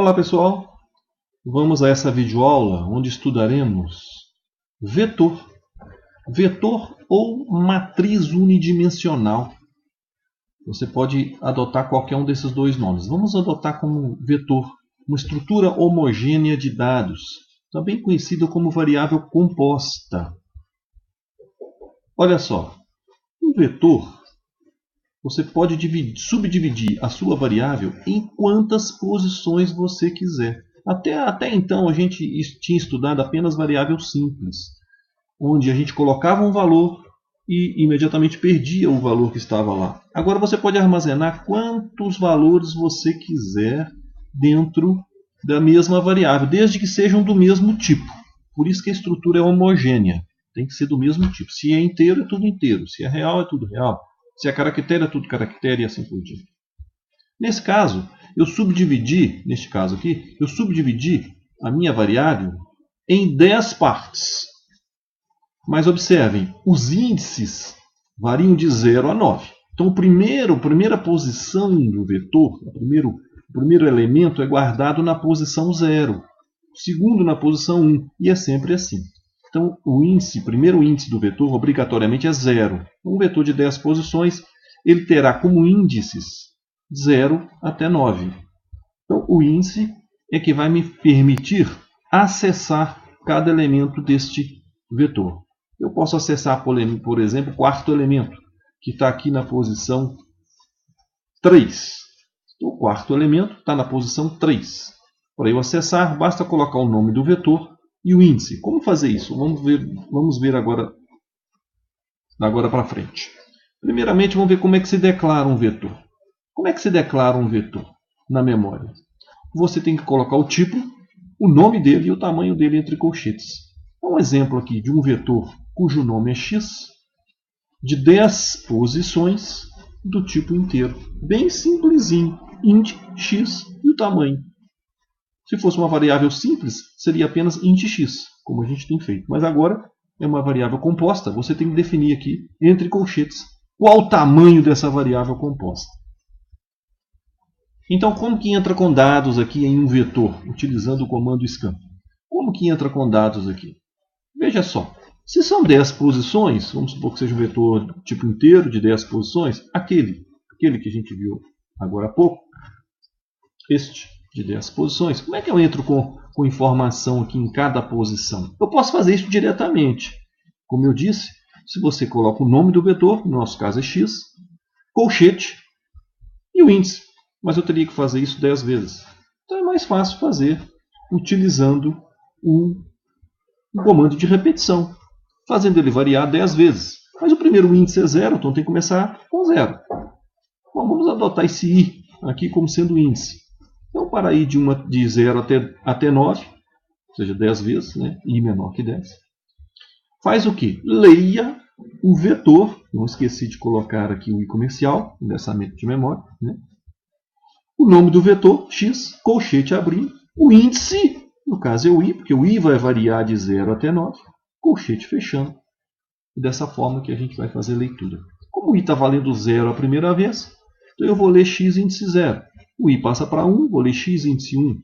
Olá pessoal, vamos a essa videoaula onde estudaremos vetor. Vetor ou matriz unidimensional. Você pode adotar qualquer um desses dois nomes. Vamos adotar como vetor uma estrutura homogênea de dados, também conhecida como variável composta. Olha só, um vetor, você pode subdividir a sua variável em quantas posições você quiser. Até então a gente tinha estudado apenas variável simples, onde a gente colocava um valor e imediatamente perdia o valor que estava lá. Agora você pode armazenar quantos valores você quiser dentro da mesma variável, desde que sejam do mesmo tipo. Por isso que a estrutura é homogênea. Tem que ser do mesmo tipo. Se é inteiro, é tudo inteiro. Se é real, é tudo real. Se é caractere, é tudo caractere e assim por diante. Nesse caso, neste caso aqui, eu subdividi a minha variável em 10 partes. Mas observem, os índices variam de 0 a 9. Então, a primeira posição do vetor, o primeiro elemento é guardado na posição 0. O segundo na posição 1. E é sempre assim. Então, o primeiro índice do vetor, obrigatoriamente é 0. Um vetor de 10 posições, ele terá como índices 0 até 9. Então, o índice é que vai me permitir acessar cada elemento deste vetor. Eu posso acessar, por exemplo, o quarto elemento, que está aqui na posição 3. O quarto elemento está na posição 3. Para eu acessar, basta colocar o nome do vetor e o índice. Como fazer isso? Vamos ver agora para frente. Primeiramente, vamos ver como é que se declara um vetor. Como é que se declara um vetor na memória? Você tem que colocar o tipo, o nome dele e o tamanho dele entre colchetes. Um exemplo aqui de um vetor cujo nome é x, de 10 posições do tipo inteiro. Bem simplesinho. Int x e o tamanho. Se fosse uma variável simples, seria apenas int x, como a gente tem feito. Mas agora é uma variável composta. Você tem que definir aqui, entre colchetes, qual o tamanho dessa variável composta. Então, como que entra com dados aqui em um vetor, utilizando o comando scan? Como que entra com dados aqui? Veja só, se são 10 posições, vamos supor que seja um vetor tipo inteiro de 10 posições, aquele que a gente viu agora há pouco, este de 10 posições, como é que eu entro com informação aqui em cada posição? Eu posso fazer isso diretamente. Como eu disse, se você coloca o nome do vetor, no nosso caso é x, colchete e o índice. Mas eu teria que fazer isso 10 vezes. Então é mais fácil fazer utilizando um comando de repetição, fazendo ele variar 10 vezes. Mas o primeiro índice é 0, então tem que começar com 0. Então vamos adotar esse i aqui como sendo índice. Então, para i de 0 até 9, ou seja, 10 vezes, né? I menor que 10, faz o quê? Leia o vetor, não esqueci de colocar aqui o i comercial, endereçamento de memória, né? O nome do vetor, x, colchete abrindo, o índice, no caso é o i, porque o i vai variar de 0 até 9, colchete fechando. E dessa forma que a gente vai fazer a leitura. Como o i está valendo 0 a primeira vez, então eu vou ler x índice 0. O i passa para 1, vou ler x índice 1.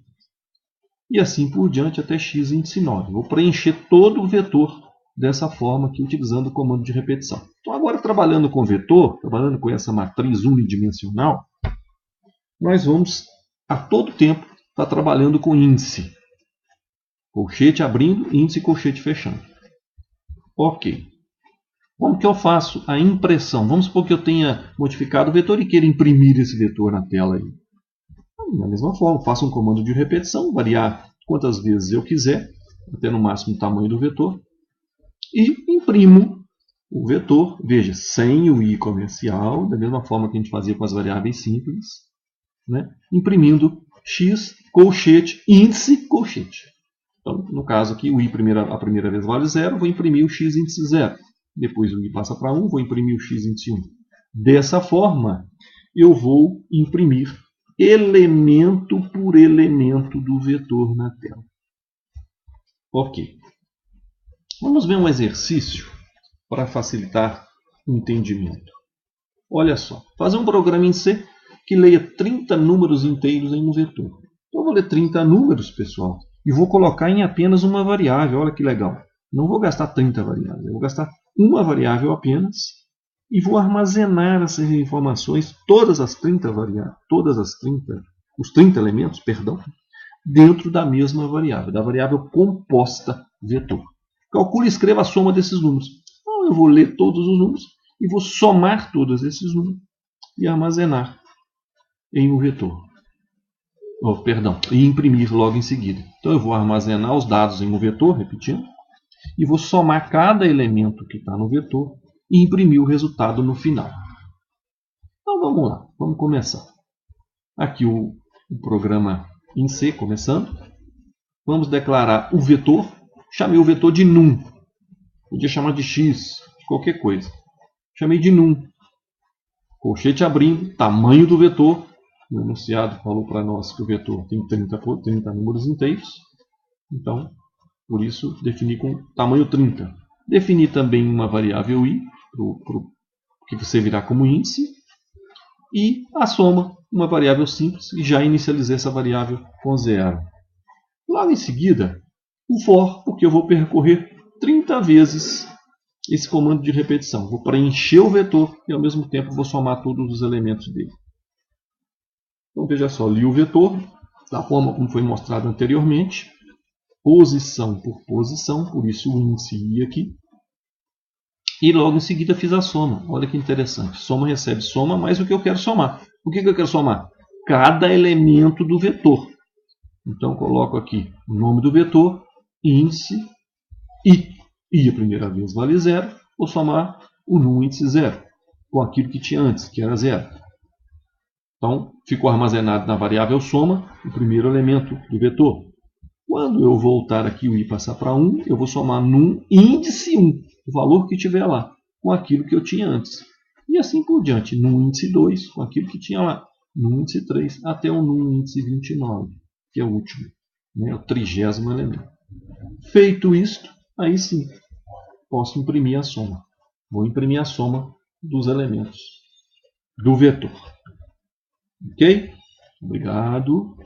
E assim por diante até x índice 9. Vou preencher todo o vetor dessa forma aqui, utilizando o comando de repetição. Então agora trabalhando com vetor, trabalhando com essa matriz unidimensional, nós vamos a todo tempo estar trabalhando com índice. Colchete abrindo, índice e colchete fechando. Ok. Como que eu faço a impressão? Vamos supor que eu tenha modificado o vetor e queira imprimir esse vetor na tela aí. Da mesma forma, faço um comando de repetição, variar quantas vezes eu quiser, até no máximo o tamanho do vetor, e imprimo o vetor, veja, sem o i comercial, da mesma forma que a gente fazia com as variáveis simples, né? Imprimindo x, colchete, índice, colchete. Então, no caso aqui, o i a primeira vez vale 0, vou imprimir o x índice 0. Depois o i passa para 1, vou imprimir o x índice 1. Dessa forma, eu vou imprimir elemento por elemento do vetor na tela. Ok. Vamos ver um exercício para facilitar o entendimento. Olha só, fazer um programa em C que leia 30 números inteiros em um vetor. Então eu vou ler 30 números, pessoal, e vou colocar em apenas uma variável. Olha que legal. Não vou gastar 30 variáveis, eu vou gastar uma variável apenas e vou armazenar essas informações, todas as 30 variáveis, os 30 elementos, perdão, dentro da mesma variável, da variável composta vetor. Calcule e escreva a soma desses números. Então, eu vou ler todos os números e vou somar todos esses números e armazenar em um vetor. E imprimir logo em seguida. Então eu vou armazenar os dados em um vetor, repetindo, e vou somar cada elemento que está no vetor e imprimir o resultado no final. Então vamos lá, vamos começar. Aqui o programa em C, começando. Vamos declarar o vetor. Chamei o vetor de num. Podia chamar de x, de qualquer coisa. Chamei de num. Colchete abrindo, tamanho do vetor. O enunciado falou para nós que o vetor tem 30 números inteiros. Então, por isso, defini com tamanho 30. Defini também uma variável i, que servirá como índice. E a soma, uma variável simples, e já inicializei essa variável com 0. Logo em seguida, o for, porque eu vou percorrer 30 vezes esse comando de repetição. Vou preencher o vetor e, ao mesmo tempo, vou somar todos os elementos dele. Então, veja só, li o vetor da forma como foi mostrado anteriormente, posição por posição, por isso o índice i aqui. E logo em seguida fiz a soma. Olha que interessante. Soma recebe soma, mais o que eu quero somar. O que eu quero somar? Cada elemento do vetor. Então, coloco aqui o nome do vetor, índice, i. I a primeira vez vale 0. Vou somar o num índice 0 com aquilo que tinha antes, que era 0. Então, ficou armazenado na variável soma o primeiro elemento do vetor. Quando eu voltar aqui o i passar para 1, eu vou somar num índice 1, o valor que tiver lá, com aquilo que eu tinha antes. E assim por diante, num índice 2, com aquilo que tinha lá, num índice 3, até o num índice 29, que é o último, né, o 30º elemento. Feito isto, aí sim, posso imprimir a soma. Vou imprimir a soma dos elementos do vetor. Ok? Obrigado.